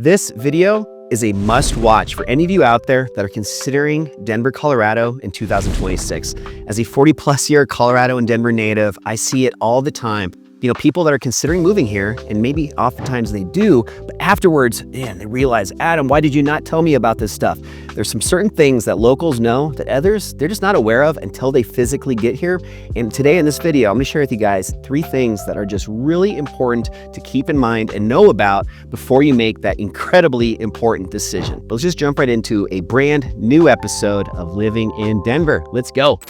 This video is a must watch for any of you out there that are considering Denver, Colorado in 2026. As a 40+ year Colorado and Denver native, I see it all the time. People that are considering moving here, and maybe oftentimes they do, but afterwards, man, they realize, Adam, why did you not tell me about this stuff? There's some certain things that locals know that others, they're just not aware of until they physically get here. And today in this video, I'm gonna share with you guys 3 things that are just really important to keep in mind and know about before you make that incredibly important decision. But let's just jump right into a brand new episode of Living in Denver. Let's go.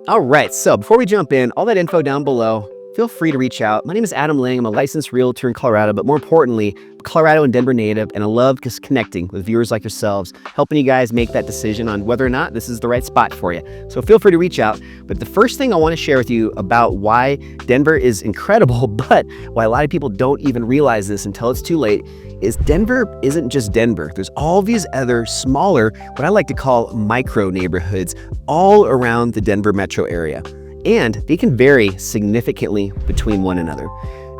All right, so before we jump in, all that info down below, feel free to reach out. My name is Adam Lang. I'm a licensed realtor in Colorado, but more importantly, Colorado and Denver native, and I love just connecting with viewers like yourselves, helping you guys make that decision on whether or not this is the right spot for you. So feel free to reach out. But the first thing I want to share with you about why Denver is incredible, but why a lot of people don't even realize this until it's too late, is Denver isn't just Denver. There's all these other smaller, what I like to call micro neighborhoods all around the Denver metro area. And they can vary significantly between one another.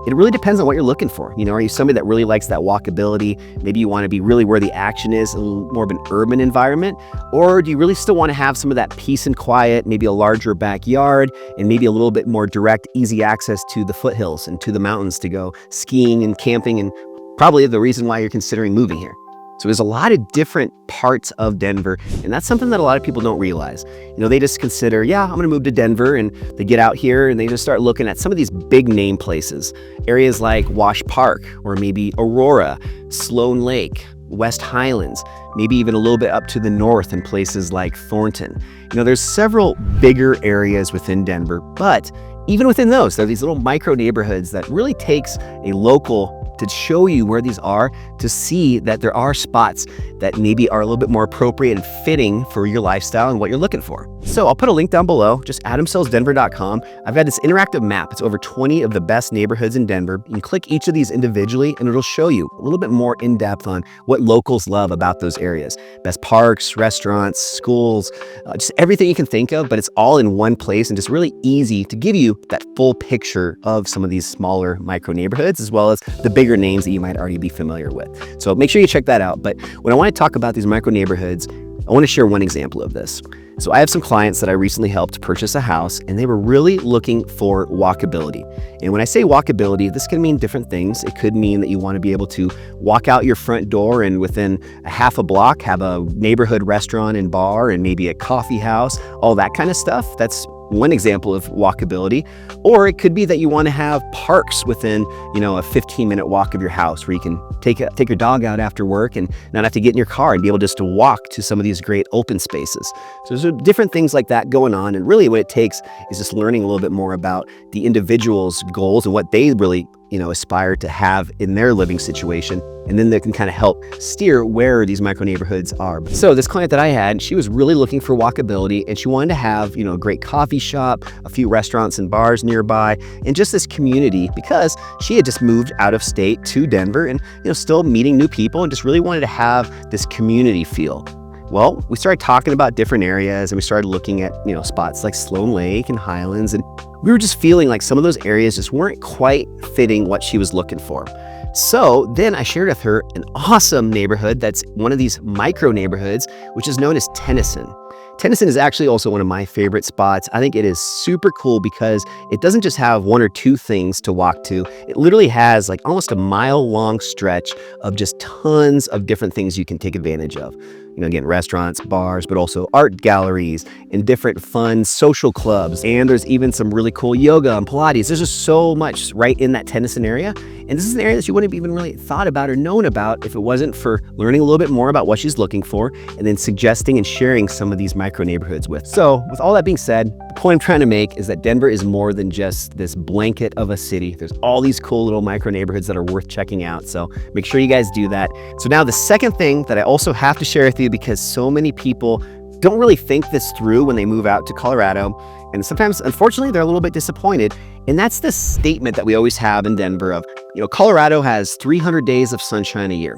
It really depends on what you're looking for. Are you somebody that really likes that walkability? Maybe you want to be really where the action is, a little more of an urban environment? Or do you really still want to have some of that peace and quiet, maybe a larger backyard, and maybe a little bit more direct, easy access to the foothills and to the mountains to go skiing and camping, and probably the reason why you're considering moving here. So there's a lot of different parts of Denver, and that's something that a lot of people don't realize. They just consider, yeah, I'm gonna move to Denver, and they get out here and they just start looking at some of these big name places. Areas like Wash Park, or maybe Aurora, Sloan Lake, West Highlands, maybe even a little bit up to the north in places like Thornton. There's several bigger areas within Denver, but even within those, there are these little micro neighborhoods that really takes a local to show you where these are, to see that there are spots that maybe are a little bit more appropriate and fitting for your lifestyle and what you're looking for. So I'll put a link down below, just adamsellsdenver.com. I've got this interactive map. It's over 20 of the best neighborhoods in Denver. You can click each of these individually and it'll show you a little bit more in depth on what locals love about those areas. Best parks, restaurants, schools, just everything you can think of, but it's all in one place and just really easy to give you that full picture of some of these smaller micro neighborhoods, as well as the bigger names that you might already be familiar with. So make sure you check that out. But when I want to talk about these micro neighborhoods, I want to share one example of this. So I have some clients that I recently helped purchase a house, and they were really looking for walkability. And when I say walkability, this can mean different things. It could mean that you want to be able to walk out your front door and within a half a block have a neighborhood restaurant and bar and maybe a coffee house, all that kind of stuff. That's one example of walkability. Or it could be that you want to have parks within, a 15-minute walk of your house where you can take your dog out after work and not have to get in your car and be able just to walk to some of these great open spaces. So there's different things like that going on. And really what it takes is just learning a little bit more about the individual's goals and what they really, aspire to have in their living situation. And then they can kind of help steer where these micro neighborhoods are. So this client that I had, she was really looking for walkability, and she wanted to have, a great coffee shop, a few restaurants and bars nearby, and just this community, because she had just moved out of state to Denver and, still meeting new people and just really wanted to have this community feel. Well, we started talking about different areas, and we started looking at, spots like Sloan Lake and Highlands, and we were just feeling like some of those areas just weren't quite fitting what she was looking for. So then I shared with her an awesome neighborhood that's one of these micro neighborhoods, which is known as Tennyson. Tennyson is actually also one of my favorite spots. I think it is super cool because it doesn't just have 1 or 2 things to walk to. It literally has like almost a mile-long stretch of just tons of different things you can take advantage of. Again, restaurants, bars, but also art galleries and different fun social clubs. And there's even some really cool yoga and Pilates. There's just so much right in that Tennyson area. And this is an area that you wouldn't have even really thought about or known about if it wasn't for learning a little bit more about what she's looking for and then suggesting and sharing some of these micro neighborhoods with. So with all that being said, the point I'm trying to make is that Denver is more than just this blanket of a city. There's all these cool little micro neighborhoods that are worth checking out. So make sure you guys do that. So now the second thing that I also have to share with you, because so many people don't really think this through when they move out to Colorado, and sometimes, unfortunately, they're a little bit disappointed. And that's the statement that we always have in Denver of, Colorado has 300 days of sunshine a year.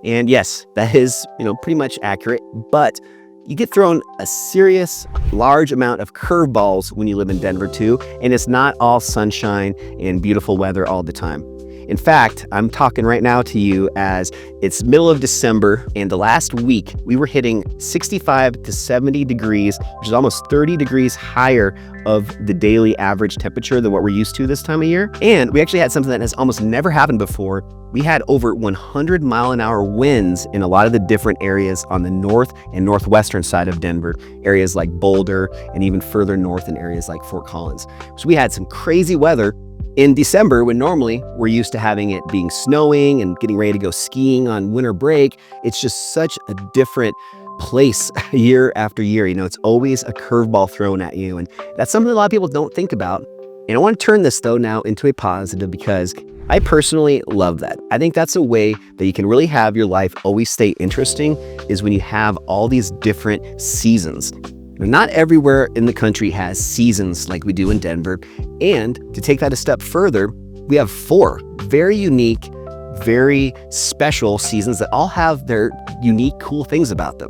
And yes, that is, pretty much accurate, but You get thrown a serious, large amount of curveballs when you live in Denver too, and it's not all sunshine and beautiful weather all the time. In fact, I'm talking right now to you as it's middle of December, and the last week we were hitting 65 to 70 degrees, which is almost 30 degrees higher of the daily average temperature than what we're used to this time of year. And we actually had something that has almost never happened before. We had over 100-mile-an-hour winds in a lot of the different areas on the north and northwestern side of Denver, areas like Boulder, and even further north in areas like Fort Collins. So we had some crazy weather in December, when normally we're used to having it being snowing and getting ready to go skiing on winter break. It's just such a different place year after year. You know, it's always a curveball thrown at you. And that's something a lot of people don't think about. And I want to turn this though now into a positive, because I personally love that. I think that's a way that you can really have your life always stay interesting, is when you have all these different seasons. Not everywhere in the country has seasons like we do in Denver. And to take that a step further, we have 4 very unique, very special seasons that all have their unique, cool things about them.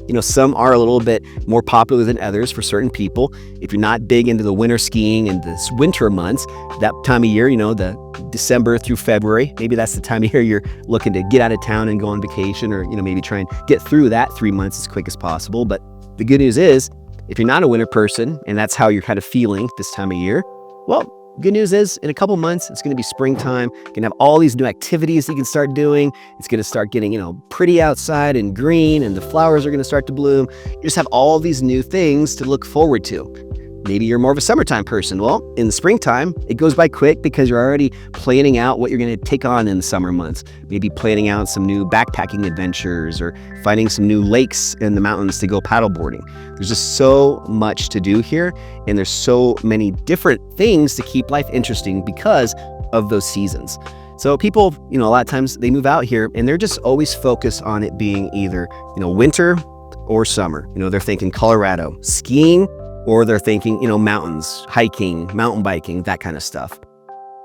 You know, some are a little bit more popular than others for certain people. If you're not big into the winter skiing and the winter months, that time of year, you know, the December through February, maybe that's the time of year you're looking to get out of town and go on vacation, or, you know, maybe try and get through that 3 months as quick as possible. But the good news is, if you're not a winter person and that's how you're kind of feeling this time of year, well, good news is in a couple months, it's going to be springtime. You're going to have all these new activities you can start doing. It's going to start getting, you know, pretty outside and green, and the flowers are going to start to bloom. You just have all these new things to look forward to. Maybe you're more of a summertime person. Well, in the springtime, it goes by quick because you're already planning out what you're going to take on in the summer months. Maybe planning out some new backpacking adventures, or finding some new lakes in the mountains to go paddleboarding. There's just so much to do here, and there's so many different things to keep life interesting because of those seasons. So people, you know, a lot of times they move out here and they're just always focused on it being either, you know, winter or summer. You know, they're thinking Colorado, skiing, or they're thinking, you know, mountains, hiking, mountain biking, that kind of stuff.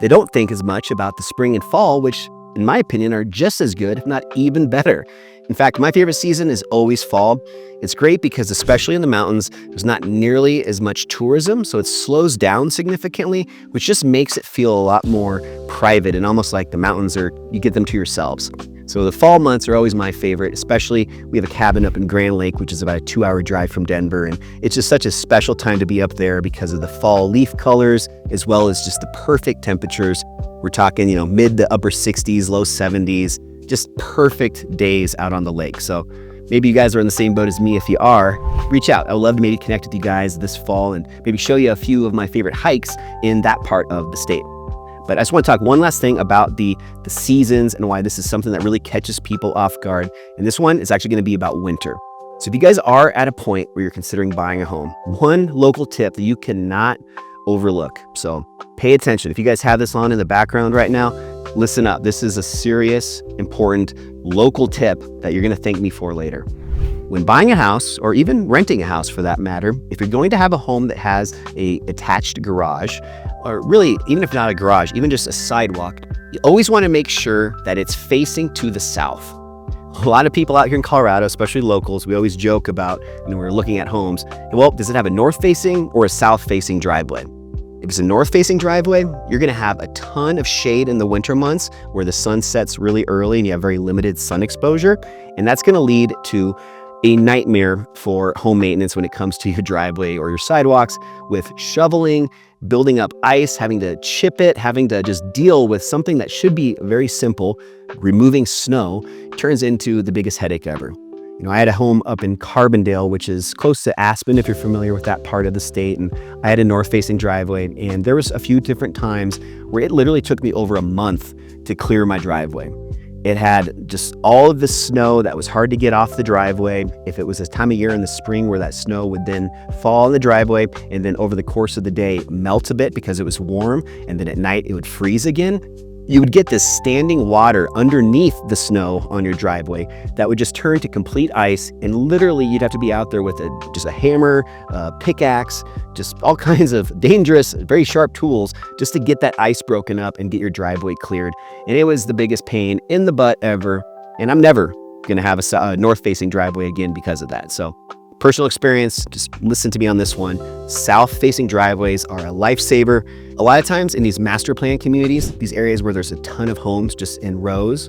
They don't think as much about the spring and fall, which in my opinion are just as good, if not even better. In fact, my favorite season is always fall. It's great because, especially in the mountains, there's not nearly as much tourism, so it slows down significantly, which just makes it feel a lot more private and almost like the mountains are, you get them to yourselves. So the fall months are always my favorite, especially we have a cabin up in Grand Lake, which is about a 2-hour drive from Denver. And it's just such a special time to be up there because of the fall leaf colors, as well as just the perfect temperatures. We're talking, you know, mid to upper 60s, low 70s, just perfect days out on the lake. So maybe you guys are in the same boat as me. If you are, reach out. I would love to maybe connect with you guys this fall and maybe show you a few of my favorite hikes in that part of the state. But I just want to talk one last thing about the seasons and why this is something that really catches people off guard. And this one is actually going to be about winter. So if you guys are at a point where you're considering buying a home, one local tip that you cannot overlook. So pay attention. If you guys have this on in the background right now, listen up. This is a serious, important local tip that you're going to thank me for later. When buying a house, or even renting a house for that matter, if you're going to have a home that has a attached garage, or really, even if not a garage, even just a sidewalk, you always want to make sure that it's facing to the south. A lot of people out here in Colorado, especially locals, we always joke about when we're looking at homes, well, does it have a north-facing or a south-facing driveway? If it's a north-facing driveway, you're going to have a ton of shade in the winter months where the sun sets really early and you have very limited sun exposure, and that's going to lead to a nightmare for home maintenance when it comes to your driveway or your sidewalks, with shoveling, building up ice, having to chip it, having to just deal with something that should be very simple. Removing snow turns into the biggest headache ever. You know, I had a home up in Carbondale, which is close to Aspen, if you're familiar with that part of the state. And I had a north-facing driveway, and there was a few different times where it literally took me over a month to clear my driveway. It had just all of the snow that was hard to get off the driveway. If it was a time of year in the spring where that snow would then fall on the driveway, and then over the course of the day melt a bit because it was warm, and then at night it would freeze again, you would get this standing water underneath the snow on your driveway that would just turn to complete ice, and literally you'd have to be out there with just a hammer, a pickaxe, just all kinds of dangerous, very sharp tools just to get that ice broken up and get your driveway cleared. And it was the biggest pain in the butt ever, and I'm never gonna have a north-facing driveway again because of that. So Personal experience, just listen to me on this one. South-facing driveways are a lifesaver. A lot of times in these master plan communities, these areas where there's a ton of homes just in rows,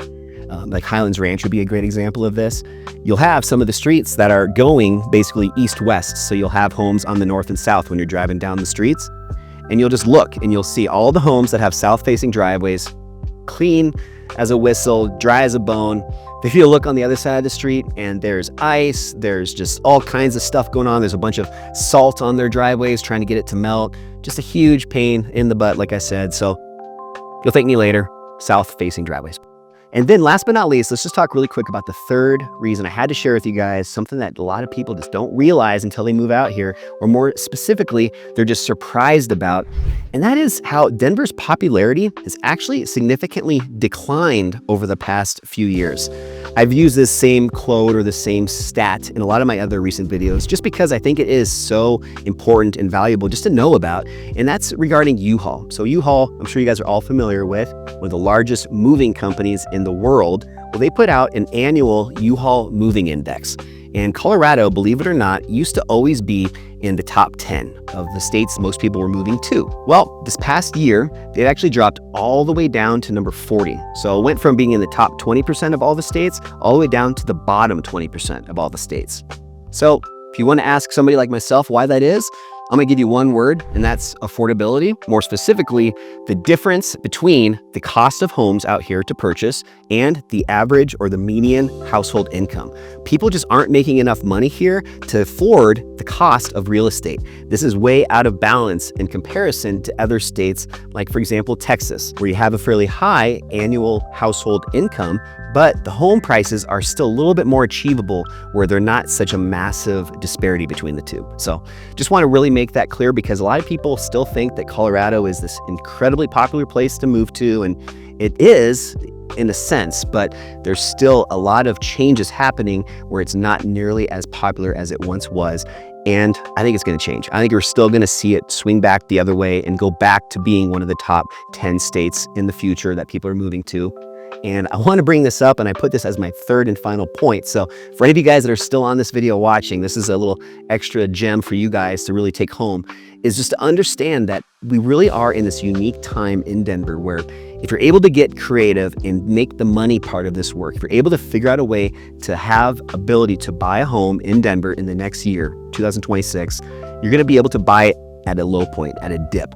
like Highlands Ranch would be a great example of this. You'll have some of the streets that are going basically east-west. So you'll have homes on the north and south when you're driving down the streets. And you'll just look and you'll see all the homes that have south-facing driveways, clean as a whistle, dry as a bone. If you look on the other side of the street and there's ice, there's just all kinds of stuff going on. There's a bunch of salt on their driveways trying to get it to melt. Just a huge pain in the butt, like I said. So you'll thank me later, south-facing driveways. And then last but not least, let's just talk really quick about the third reason I had to share with you guys, something that a lot of people just don't realize until they move out here, or more specifically, they're just surprised about. And that is how Denver's popularity has actually significantly declined over the past few years. I've used this same quote or the same stat in a lot of my other recent videos, just because I think it is so important and valuable just to know about. And that's regarding U-Haul. So U-Haul, I'm sure you guys are all familiar with, one of the largest moving companies in the world. Well, they put out an annual U-Haul moving index. And Colorado, believe it or not, used to always be in the top 10 of the states most people were moving to. Well, this past year, they actually dropped all the way down to number 40. So it went from being in the top 20% of all the states, all the way down to the bottom 20% of all the states. So if you want to ask somebody like myself why that is, I'm gonna give you one word, and that's affordability. More specifically, the difference between the cost of homes out here to purchase and the average or the median household income. People just aren't making enough money here to afford the cost of real estate. This is way out of balance in comparison to other states, like for example, Texas, where you have a fairly high annual household income, but the home prices are still a little bit more achievable where they're not such a massive disparity between the two. So just want to really make that clear, because a lot of people still think that Colorado is this incredibly popular place to move to, and it is in a sense, but there's still a lot of changes happening where it's not nearly as popular as it once was. And I think it's going to change. I think we're still going to see it swing back the other way and go back to being one of the top 10 states in the future that people are moving to. And I want to bring this up, and I put this as my third and final point. So for any of you guys that are still on this video watching, this is a little extra gem for you guys to really take home, is just to understand that we really are in this unique time in Denver where if you're able to get creative and make the money part of this work, if you're able to figure out a way to have ability to buy a home in Denver in the next year, 2026, you're going to be able to buy it at a low point, at a dip.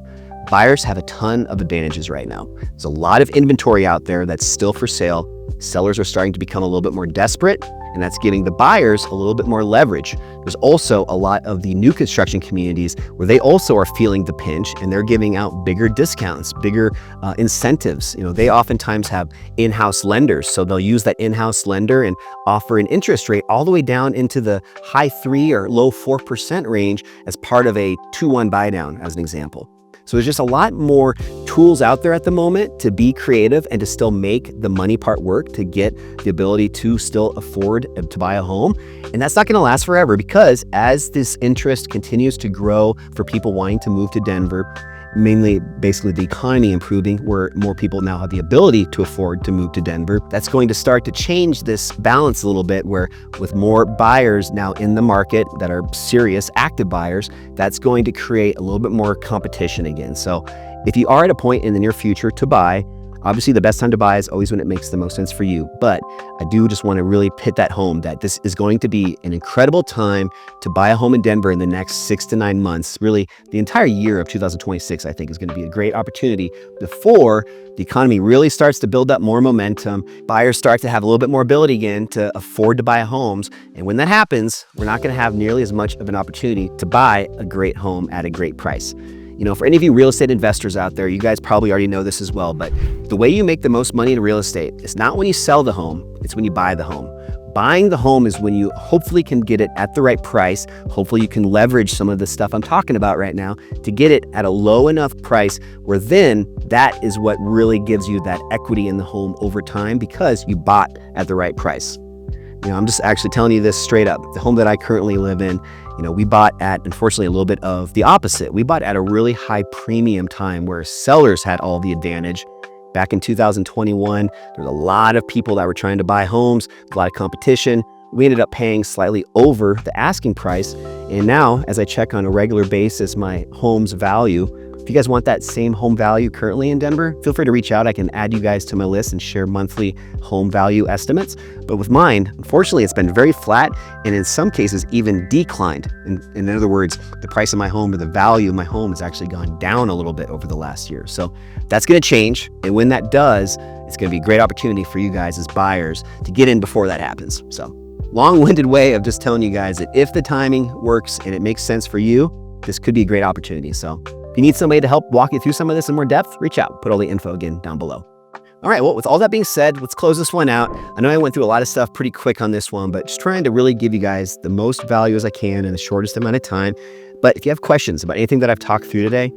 Buyers have a ton of advantages right now. There's a lot of inventory out there that's still for sale. Sellers are starting to become a little bit more desperate, and that's giving the buyers a little bit more leverage. There's also a lot of the new construction communities where they also are feeling the pinch, and they're giving out bigger discounts, bigger incentives. You know, they oftentimes have in-house lenders, so they'll use that in-house lender and offer an interest rate all the way down into the high 3 or low 4% range as part of a 2-1 buy down, as an example. So there's just a lot more tools out there at the moment to be creative and to still make the money part work, to get the ability to still afford to buy a home. And that's not going to last forever, because as this interest continues to grow for people wanting to move to Denver, mainly basically the economy improving where more people now have the ability to afford to move to Denver, that's going to start to change this balance a little bit, where with more buyers now in the market that are serious, active buyers, that's going to create a little bit more competition again. So if you are at a point in the near future to buy, obviously the best time to buy is always when it makes the most sense for you. But I do just want to really hit that home that this is going to be an incredible time to buy a home in Denver in the next 6 to 9 months. Really, the entire year of 2026, I think, is going to be a great opportunity before the economy really starts to build up more momentum. Buyers start to have a little bit more ability again to afford to buy homes. And when that happens, we're not going to have nearly as much of an opportunity to buy a great home at a great price. You know, for any of you real estate investors out there, you guys probably already know this as well, but the way you make the most money in real estate is not when you sell the home, it's when you buy the home. Buying the home is when you hopefully can get it at the right price. Hopefully you can leverage some of the stuff I'm talking about right now to get it at a low enough price where then that is what really gives you that equity in the home over time, because you bought at the right price. You know, I'm just actually telling you this straight up. The home that I currently live in, you know, we bought at, unfortunately, a little bit of the opposite. We bought at a really high premium time where sellers had all the advantage. Back in 2021, there's a lot of people that were trying to buy homes, a lot of competition. we ended up paying slightly over the asking price. And now, as I check on a regular basis my home's value, if you guys want that same home value currently in Denver, feel free to reach out. I can add you guys to my list and share monthly home value estimates. But with mine, unfortunately, it's been very flat and in some cases even declined. In other words, the price of my home or the value of my home has actually gone down a little bit over the last year. So that's going to change. And when that does, it's going to be a great opportunity for you guys as buyers to get in before that happens. So long-winded way of just telling you guys that if the timing works and it makes sense for you, this could be a great opportunity. So if you need somebody to help walk you through some of this in more depth, reach out. Put all the info again down below. All right, well, with all that being said, let's close this one out. I know I went through a lot of stuff pretty quick on this one, but just trying to really give you guys the most value as I can in the shortest amount of time. But if you have questions about anything that I've talked through today,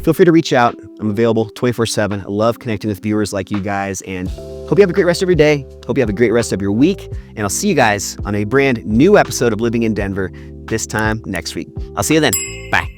feel free to reach out. I'm available 24/7. I love connecting with viewers like you guys, and hope you have a great rest of your day. Hope you have a great rest of your week, and I'll see you guys on a brand new episode of Living in Denver this time next week. I'll see you then. Bye.